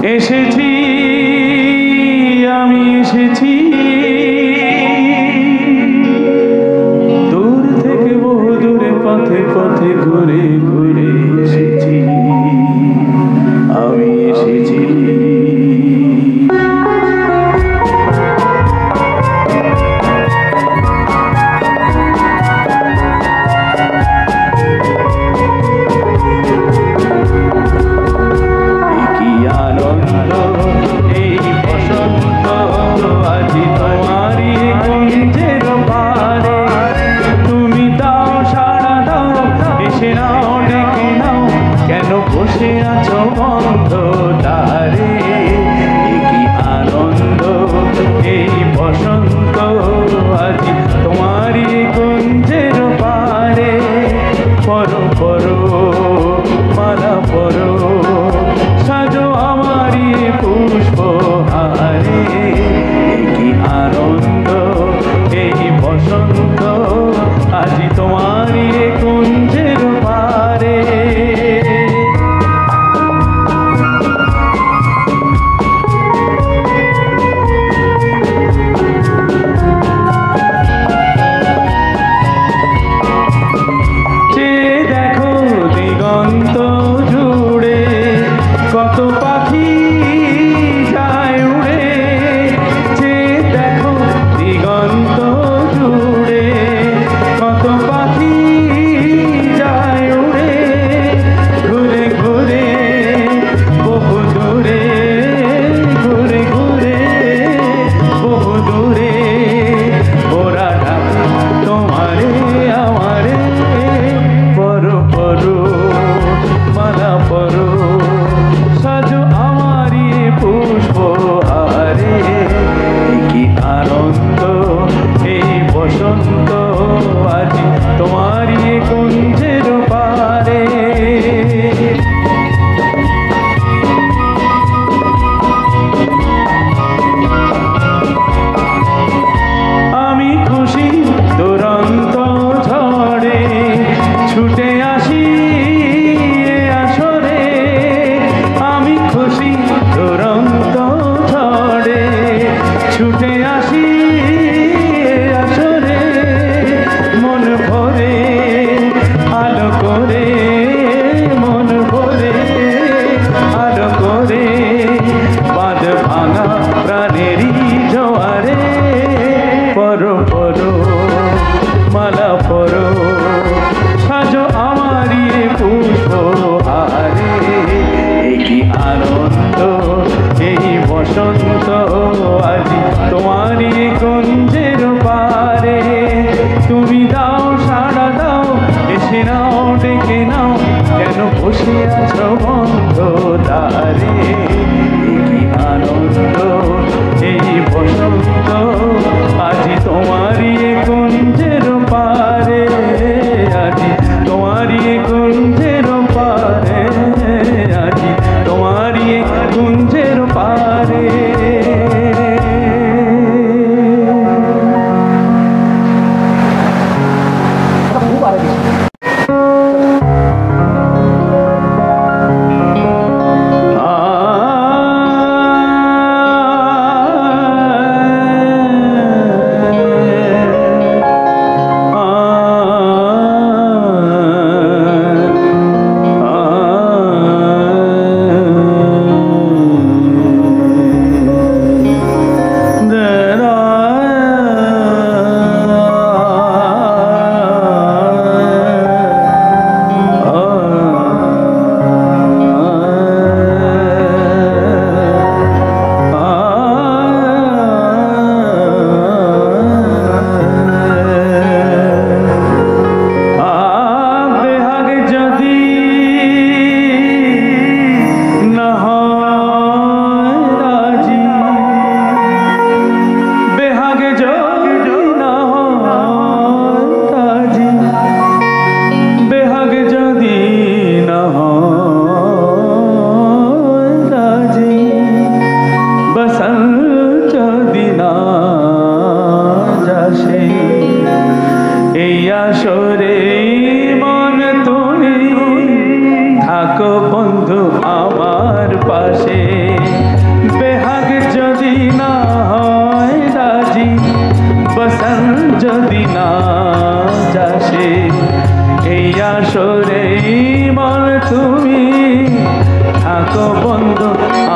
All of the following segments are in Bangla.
এসেছি আমি এসেছি দূর থেকে বহু দূরে পথে পথে ঘুরে ঘুরে এসেছি আমি এসেছি বসে আছো বন্ধ তারে কি আনন্দ এই বসন্ত আজি তোমারই কুঞ্জের পারে পরো পরো মালা পরো সাজো আমারই পুষ্প হারে কি আনন্দ এই বসন্ত আজি তোমারই কুঞ্জের পারে কত পাখি যায় উড়ে যে দেখো দিগন্ত জুড়ে কত পাখি যায় উড়ে ঘুরে ঘুরে বহু দূরে ঘুরে ঘুরে বহু দূরে ওরা ডাকে তোমারে আমারে পরো পরো মালা পরো সাজো আমারি পুষ্প হারে কি আনন্দ এই বসন্ত আজি তোমারই কুঞ্জের পারে আমি খুশি দুরন্ত ঝড়ে ছুটে আসি দুরন্ত ঝড়ে ছুটে আসি আসরে মন ভরে আলো করে মন ভরে আলো করে বাঁধ ভাঙা প্রাণেরই জোয়ারে পরো পরো মালা পরো সাজো আমারই পুষ্প হারে কি আনন্দ এই বসন্ত আজি তোমারই কুঞ্জের পারে তুমি দাও সাড়া দাও এসে নাও ডেকে নাও কেন বসে আছো বন্ধ তারে কি আনন্দ এই বসন্ত আজি তোমারই কুঞ্জের পারে আজি তোমারই কুঞ্জের পারে আজি তোমারই কুঞ্জের পারে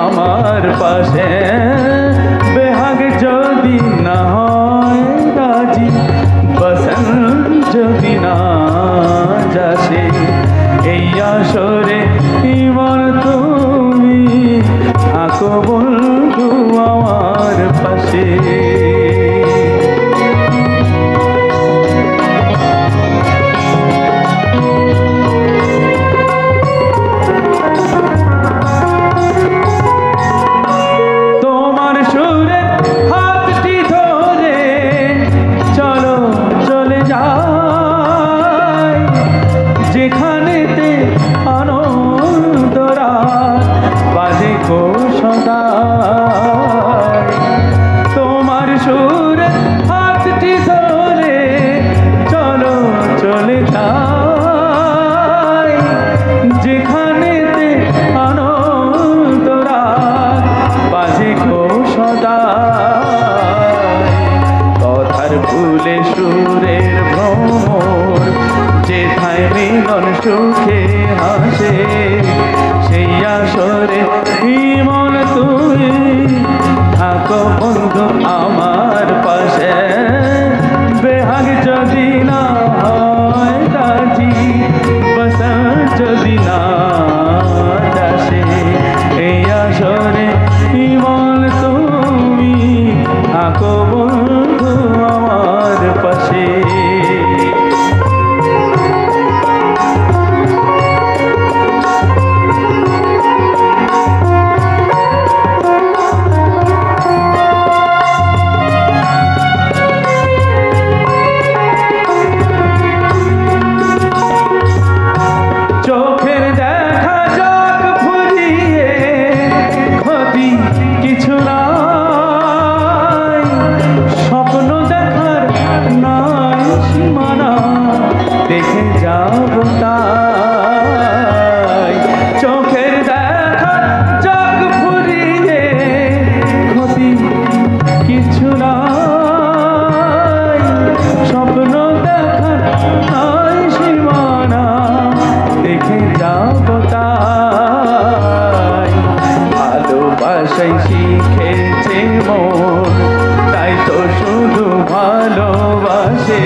আমার পাশে বেহাগ যদি না হয় রাজি বসন্ত যদি না যাসে এই আসরে ইমন তুমি থাকো বন্ধু আমার পাশে তোমার সুরে হাতটি ধরে চলো চলে যাই যেখানেতে আনন্দরা বাজে গো সদা কথার ভুলে সুরের ভ্রমর যেথায় মিলন সুখে হাসে সেই আসরে ইমন তুমি থাকো বন্ধু আমার পাশে বেহাগ যদি না হয় রাজি বসন্ত যদি না যাসে এই আসরে ইমন তুমি থাকো বন্ধু আমার পাশে দেখে যাব তাই চোখের দেখা চোখ ফুরিয়ে ক্ষতি কিছু নাই স্বপ্ন দেখার নাই সীমানা দেখে যাব তাই ভালোবাসাই শিখেছে মন তাই তো শুধু ভালোবাসে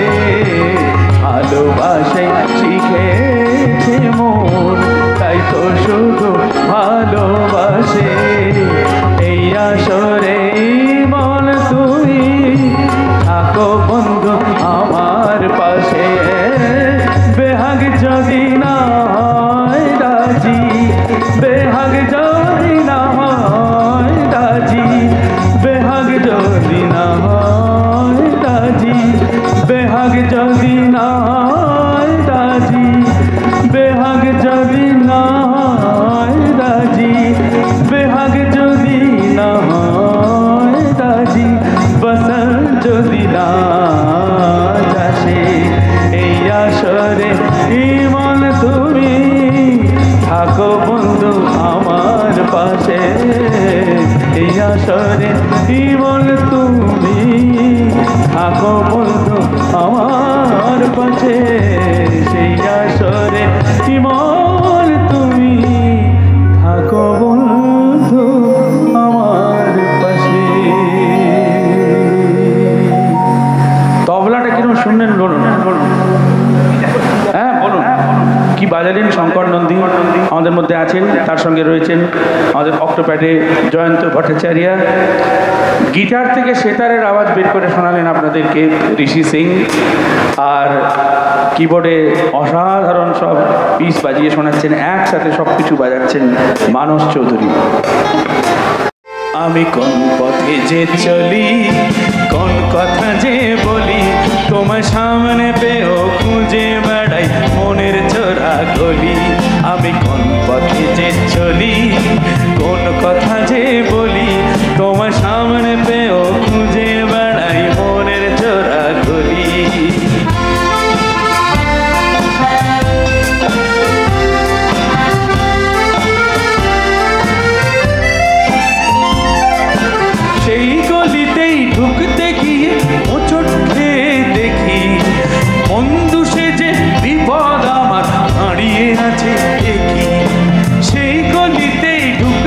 ভালোবাসাই শিখেছে মন তাই তো শুধু ভালোবাসে এই আসরে মন তুই থাকো বন্ধু আমার পাশে বেহাগ যদি না হয় রাজি বেহাগ যদি না হয় রাজি বেহাগ যদি না হয় রাজি বেহাগ যদি না হয় রাজি বেহাগ যদি না হয় রাজি বেহাগ যদি না হয় রাজি বসন্ত যদি না যাসে এই আসরে ইমন তুমি থাকো বন্ধু আমার পাশে এই আসরে ইমন তুমি থাকো বন্ধু আমার পাশে সেই আসরে ইমন তুমি থাকো বন্ধু আমার পাশে তবলাটা কিরকম শুনলেন বলুন হ্যাঁ বলুন কি বাজালেন শঙ্কর নন্দী আমাদের মধ্যে আছেন তার সঙ্গে রয়েছেন আমাদের অক্টোপ্যাডে জয়ন্ত ভট্টাচার্য গিটার থেকে সেতারের আওয়াজ বের করে শোনালেন আপনাদেরকে ঋষি সিং আর কিবোর্ডে অসাধারণ সব পিস বাজিয়ে শোনাচ্ছেন একসাথে সব কিছু বাজাচ্ছেন মানস চৌধুরী আমি কোন পথে যে চলি কোন কথা যে বলি তোমার সামনে পেয়েও খুঁজে বেড়াই মনের চোরা গলি আমি কোন পথে যে চলি কোন কথা যে বলি তোমার সামনে পেয়েও খুঁজে বেড়াই মনের চোরা গলি সেই গলিতেই ঢুকতে গিয়ে মোচড় খেয়ে দেখি বন্ধু সেজে বিপদ আমার দাঁড়িয়ে আছে দেখি সেই গলিতেই ঢুকতে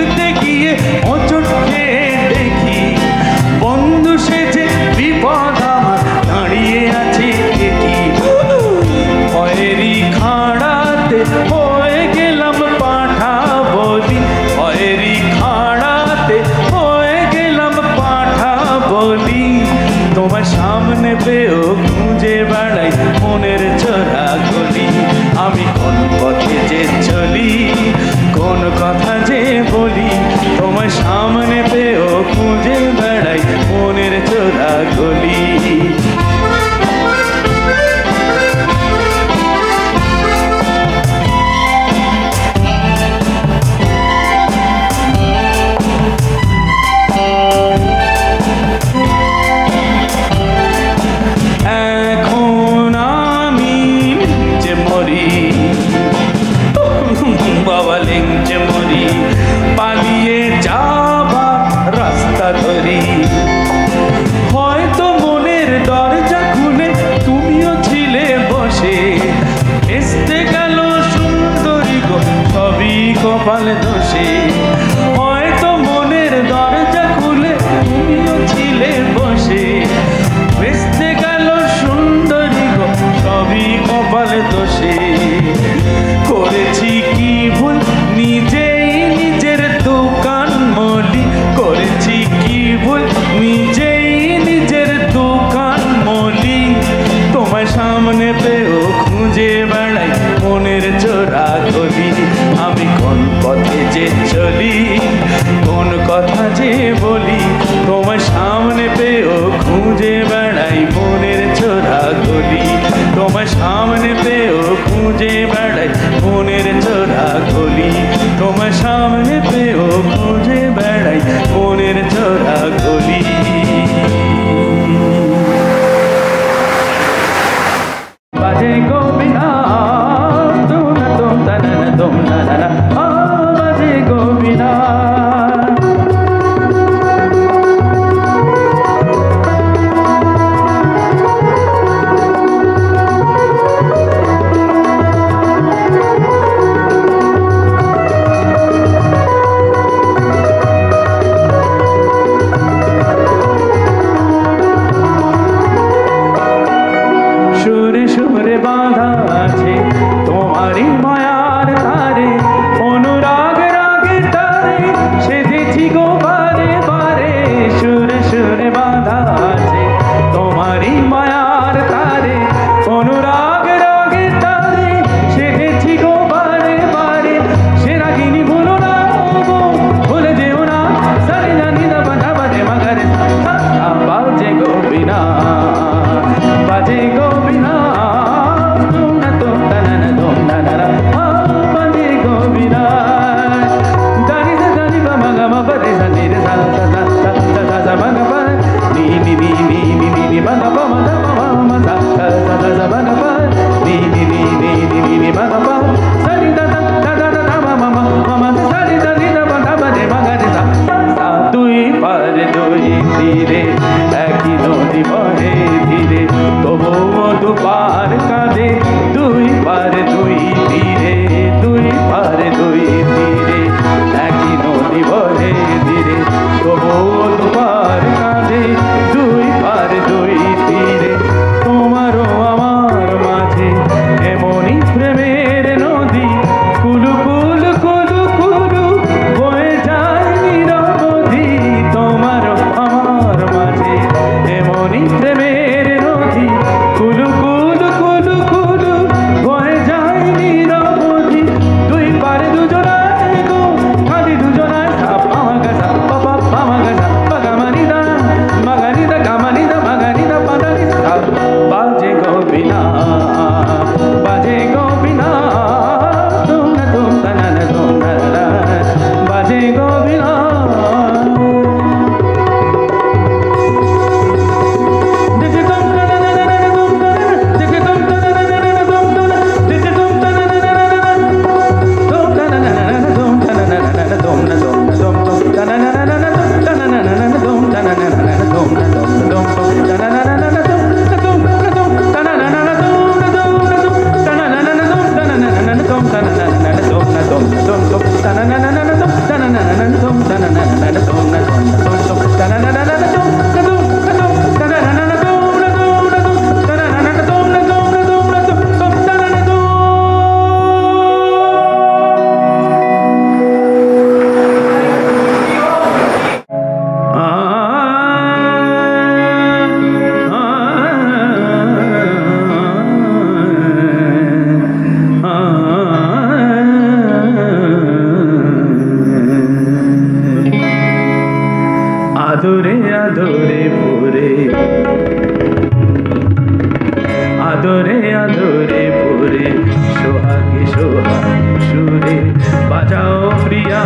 পেয়েও খুঁজে বেড়াই মনের চোরা গলি। আমি কোন পথে যে চলি, কোন কথা যে বলি, তোমার সামনে পেয়েও খুঁজে বেড়াই মনের চোরা গলি। পালিয়ে যাবার রাস্তা ধরি, হয়তো মনের দরজা খুলে তুমিও ছিলে বসে, এসতে গেল সুন্দরী গো সবই কপাল দোষে। হয়তো মনের দরজা খুলে তুমিও ছিলে বসে, এসতে গেল সুন্দরী গো সবই কপাল দোষে। করেছি কি ভুল নিজেই নিজের দোকান মলি, করেছি কি ভুল নিজেই নিজের দোকান মলি। তোমার সামনে পেয়েও খুঁজে বেড়াই মনের চোরা গলি। আমি কোন পথে যে চলি, কোন কথা যে বলি, তোমার সামনে পেয়েও খুঁজে বেড়াই মনের চোরা গলি। তোমার সামনে পেয়েও খুঁজে বেড়াই মনের চোরা গলি। তোমার সামনে পেয়েও খুঁজে বেড়াই মনের চোরা গলি। বাজে গো বিনা তুম তুম তনন তুম নননা, বাজে গো বিনা। আদরে আদরে ভরে আদরে আদরে ভরে সোহাগে সোহাগ সুরে বাজাও প্রিয়া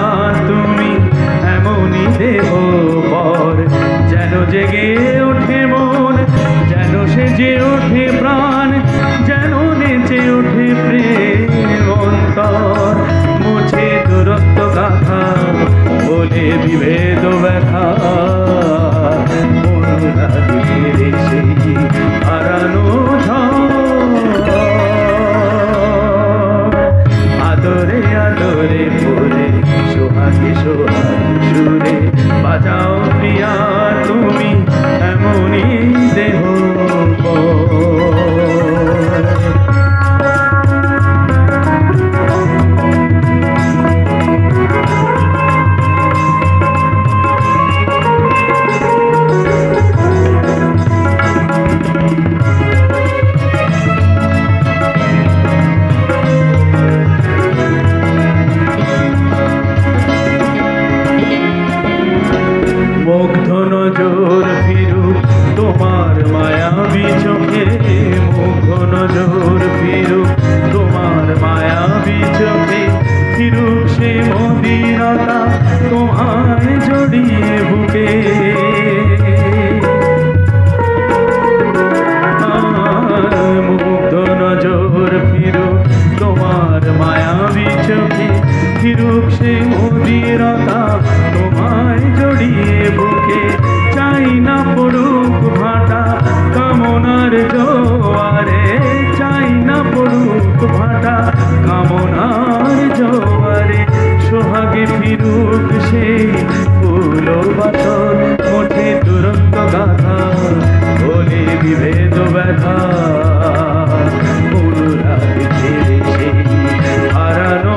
তুমি এমনই দেহ পর যেন জেগে ওঠে মন যেন সেজে ওঠে প্রাণ যেন নেচে ওঠে প্রেম অন্তর মুছে দূরত্ব গাথা বলে বিভেদ ব্যথা অনুরাগে ফিরে সেই হারানো আদরে আদরে ভরে সোহাগে সোহাগ সুরে বাজাও প্রিয়া তুমি এমনই দেহ মুগ্ধ নজর ফিরুক তোমার মায়াবী চোখে মুগ্ধ নজর ফিরুক তোমার মায়াবী চোখে ফিরুক সে মদিরতা তোমার জড়িয়ে বুকে মুগ্ধ নজর ফিরুক তোমার মায়াবী চোখে ফিরুক সে মদিরতা তোমায় জড়িয়ে বুকে চাই না পড়ুক ভাটা কামনার জোয়ারে চাই না পড়ুক ভাটা কামনার জোয়ারে সোহাগে ফিরুক সেই ফুল বাসর মোটে দুরন্ত গাথা বলে বিভেদ ব্যথা অনুরাগে ফিরে সেই হারানো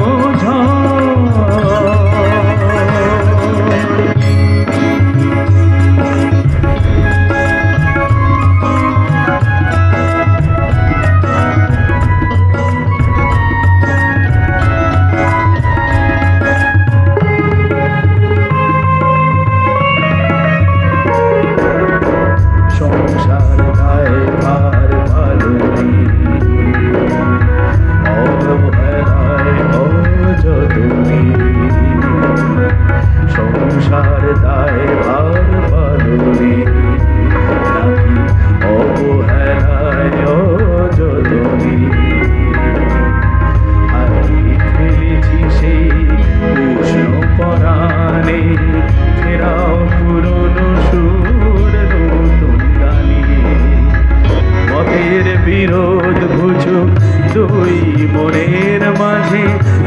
বিরোধ ঘুচুক দুই মনের মাঝে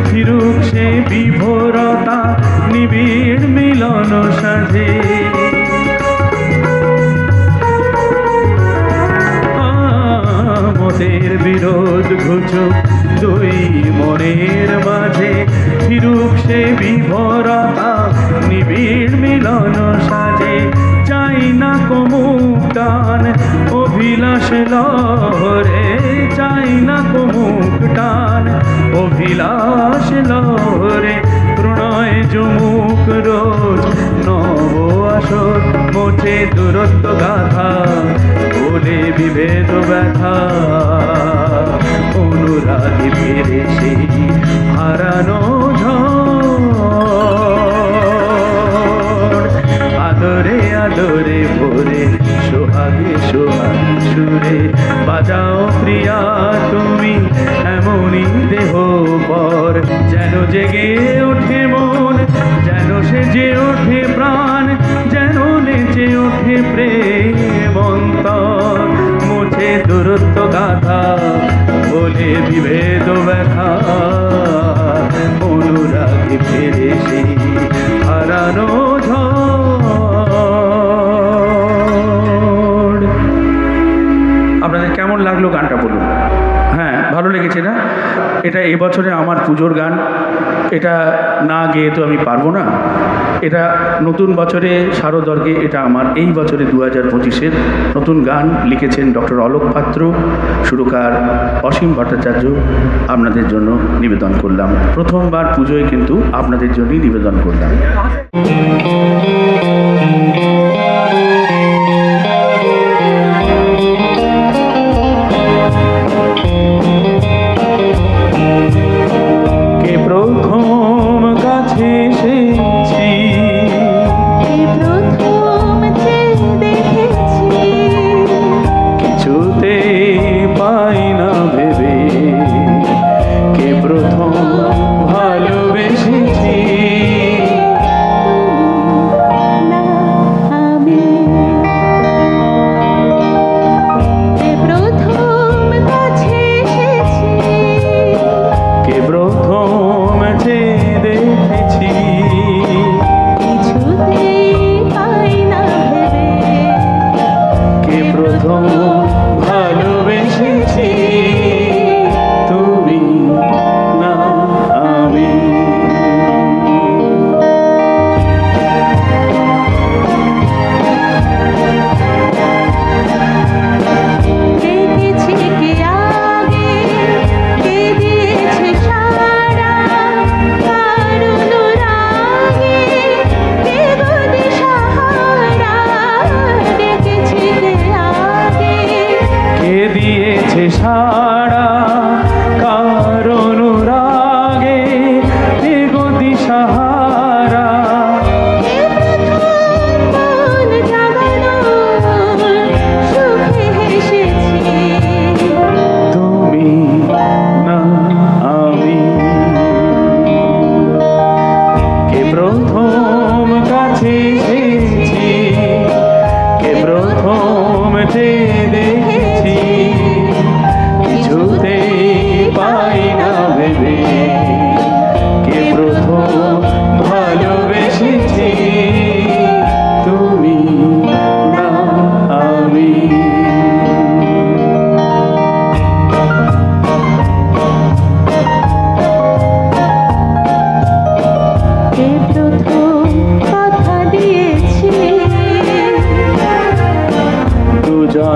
ফিরুক সে বিভোরতা নিবিড় মিলন সাজে মতের বিরোধ ঘুচুক দুই মনের মাঝে ফিরুক সে বিভোরতা নিবিড় মিলন সাজে চাই না কমুক টান অভিলাষ লহরে চাই না কমুক টান অভিলাষ লহরে প্রণয় জমুক রোজ নব আসর মোটে দূরত্ব গাথা বলে বিভেদ ব্যথা অনুরাগে ফিরে সেই হারানো আদরে আদরে ভরে সোহাগে সোহাগ সুরে বাজাও প্রিয়া তুমি এমনই দেহ পর যেন জেগে ওঠে মন যেন সেজে ওঠে প্রাণ যেন নেচে ওঠে প্রেম অন্তর মুছে দূরত্ব গাথা বলে বিভেদ ব্যথা অনুরাগে ফিরে সেই হারানো আপনাদের কেমন লাগলো গানটা বলুন? হ্যাঁ, ভালো লেগেছে না? এটা এবছরে আমার পুজোর গান, এটা না গেয়ে তো আমি পারবো না। এটা নতুন বছরে শারদর্গে এটা আমার এই বছরে 2025-এর নতুন গান লিখেছেন ডক্টর অলোক পাত্র, সুরকার অসীম ভট্টাচার্য। আপনাদের জন্য নিবেদন করলাম, প্রথমবার পুজোয় কিন্তু আপনাদের জন্যই নিবেদন করলাম।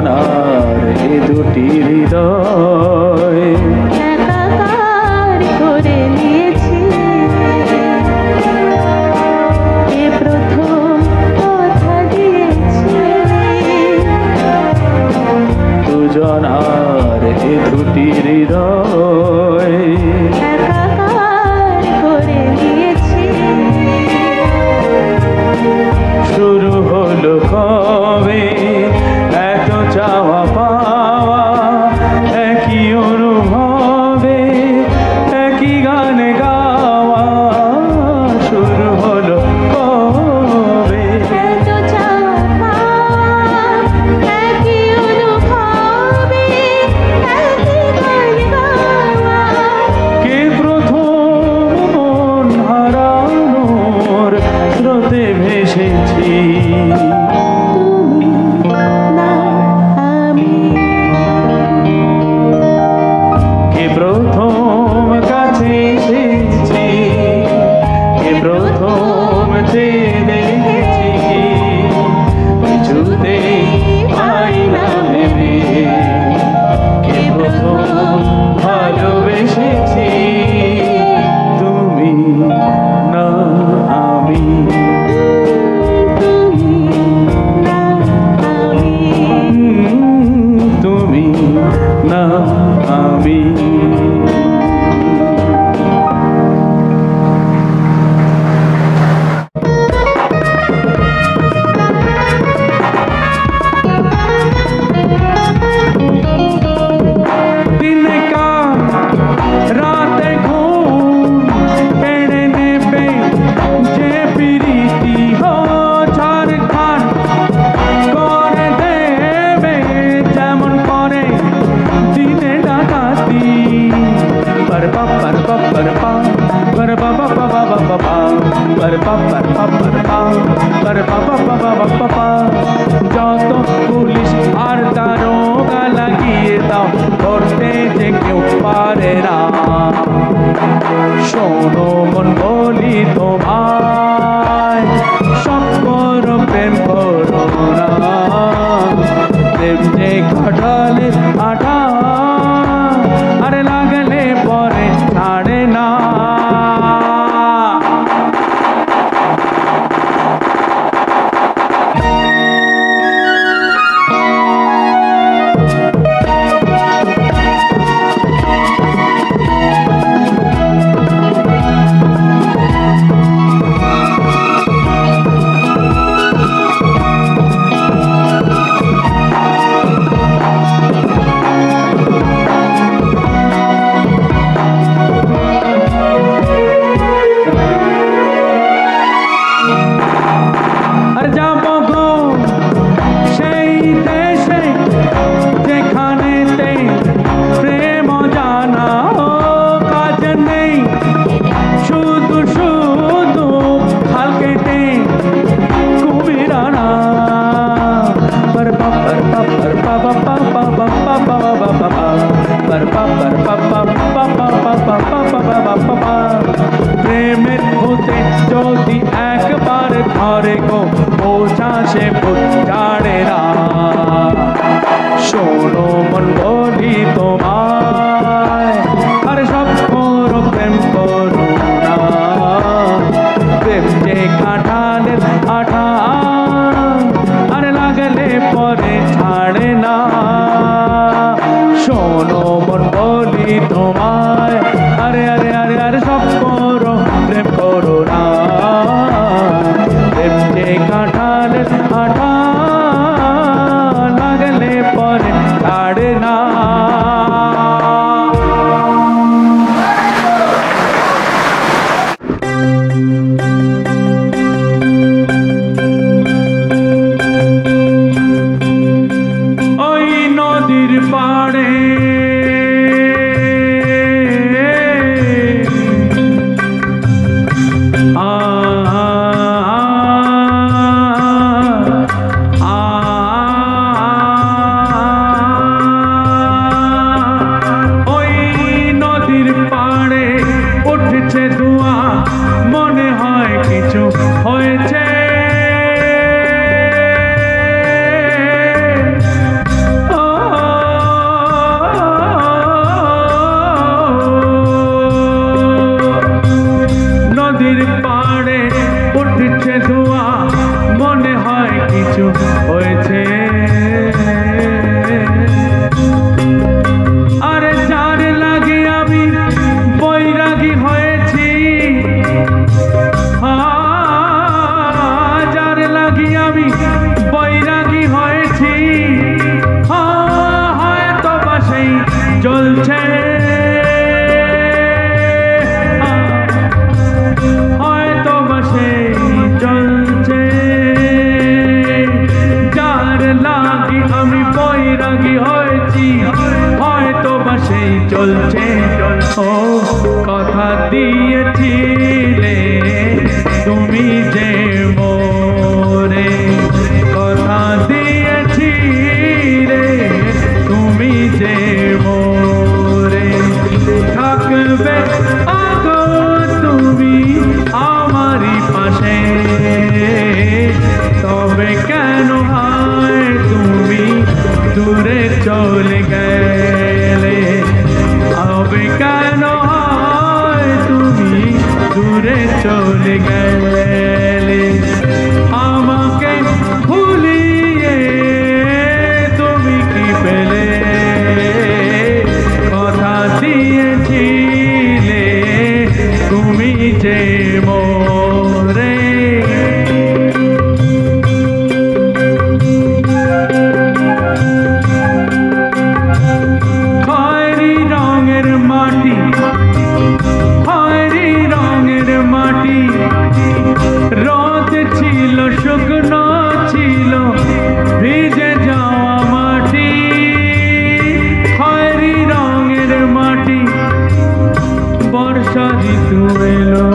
দুজনার এ দুটি হৃদয় একাকার করে নিয়েছি এ প্রথম কথা দিয়েছি দুজনার এ দুটি হৃদয় একাকার করে নিয়েছি শুরু হলো কবে এত চাওয়া পাওয়া একই অনুভবে একই গানে গাওয়া শুরু হলো কবে এত চাওয়া পাওয়া একই অনুভবে একই গান গাওয়া কে প্রথম মন হারানোর স্রোতে ভেসেছি তুমি না আমি কে প্রথম কাছে এসেছি কে প্রথম চেয়ে দেখেছি কিছুতে পাই না ভেবে কে প্রথম ভালোবেসেছি তুমি না আমি তুমি না আমি তুমি না আমি দিনে কাল রাতে ঘুম কেড়ে নেবে যে প্রীতি হো ঝাড়খান করে দেবে যেমন করে দিনে ডাকাতি पर पा पर पा पर पा पर पा पा पा पा पा पा पा पर पा पर पा पर पा पर पा पा पा पा पा पा पा যত পুলিশ আর দারোগা লাগিয়ে দাও ধরতে যে কেউ পারে না শোনো মন বলি তোমায় সব করো প্রেম করো না প্রেম যে কাঁঠালের আঠা আরে লাগলে পরে ছাড়ে না আর যাবো গো সেই দেশে যেখানেতে প্রেম জানা ও কাজ নেই শুধু শুধু খাল কেটে কুমিরানা पर पा पर पा पर पा पा पा पा पा पा पा पा पा पा पर पा पर पा पा पा पा पा पा पा पा पा पा पा প্রেমের হতে যদি একবার ধরে গো বোঝা সে বুঝাড়ে না শোনো মন বলি তোমায় আর সব করো প্রেম করো না প্রেম যে কাঁঠালের আঠা আর লাগলে পরে ছাড়ে না শোনো মন বলি তোমায় আরে আরে আরে আরে সব করো প্রেম করো না প্রেম যে কাঁঠালের আঠা লাগলে পরে ছাড়ে না কিছু হয়েছে। আরে যার লাগে আমি বৈরাগী হয়েছি, যার লাগি আমি বৈরাগী হয়েছি, হয়তো বা সেই চলছে, হয়তো বা সেই চলছে। যার লাগি আমি বৈরাগী হয়েছি, হয়তো বা সেই চলছে। ও কথা দিয়েছিলে তুমি যে মোরে, কথা দিয়েছিলে তুমি যে মোরে, থাকবে আগো তুমি আমারই পাশে। তবে কেন হয় তুমি দূরে চলে গেলে, তবে কেন হয় তুমি দূরে চলে গেলে। আমাকে ভুলিয়ে তুমি কি পেলে, কথা দিয়েছিলে তুমি যে মোরে। খয়েরি রঙের মাটি, খয়েরি রঙের মাটি, রোদ ছিল শুকনো ছিল ভিজে যাওয়া মাটি। খয়েরি রঙের মাটি, বর্ষা ঋতু এলো,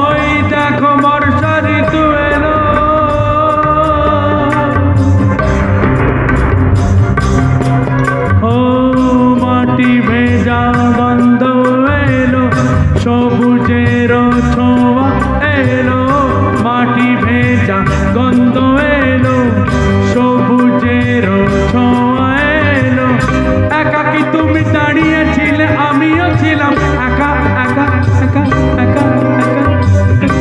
ওই দেখো বর্ষা ঋতু এলো। ও মাটি ভেজা গন্ধ এলো, সবুজের ছোঁয়া এলো, মাটি ভেজা গন্ধ এলো, সবুজের ছোঁয়া এলো। একাকি তুমি দাঁড়িয়েছিলে, আমিও ছিলাম একা একা একা একা একা।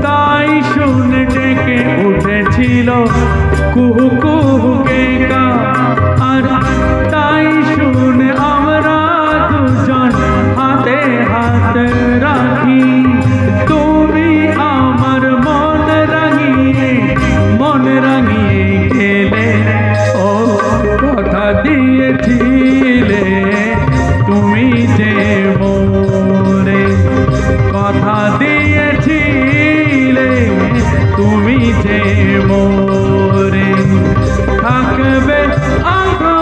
তাই শুনে ডেকে উঠেছিল কুহু কুহু গেকা, আর তাই শুনে আমরা দুজন হাতে হাত রাখি। তুমি আমার মন রাঙিয়ে, মন রাঙিয়ে গেলে। ও কথা দিয়েছিলে তুমি যে মোরে, কথা দিয়েছিলে তুমি যে মোরে, থাকবে আগো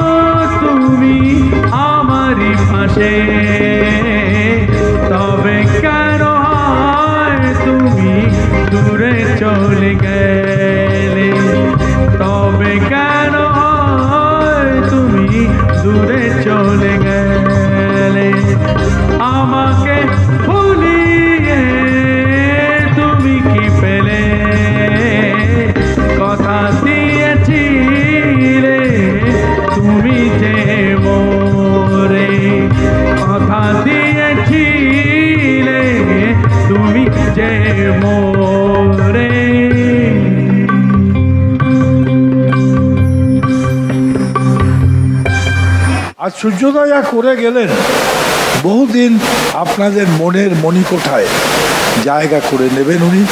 তুমি আমারই পাশে। তবে কেন হয় তুমি দূরে চলে গেলে, তবে কেন হয় তুমি দূরে চলে গেলে। আমাকে ভুলিয়ে তুমি কি পেলে, কথা দিয়েছিলে তুমি যে মোরে, কথা দিয়েছিলে তুমি যে মোরে। আজ সূর্যোদয় যা করে গেলেন, বহুদিন আপনাদের মনের মণিকোঠায় জায়গা করে নেবেন উনি।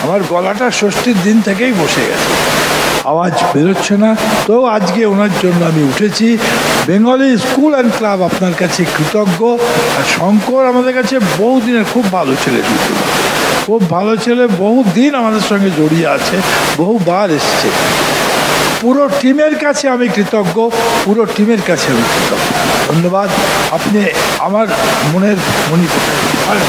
আমার গলাটা ষষ্ঠীর দিন থেকেই বসে গেছে, আওয়াজ বেরোচ্ছে না, তো আজকে ওনার জন্য আমি উঠেছি। বেঙ্গলি স্কুল অ্যান্ড ক্লাব আপনার কাছে কৃতজ্ঞ। আর শঙ্কর আমাদের কাছে বহুদিনের খুব ভালো ছেলে, খুব ভালো ছেলে, বহুদিন আমাদের সঙ্গে জড়িয়ে আছে, বহুবার এসছে। পুরো টিমের কাছে আমি কৃতজ্ঞ, পুরো টিমের কাছে আমি কৃতজ্ঞ। ধন্যবাদ, আপনি আমার মনের মণিকোঠায়।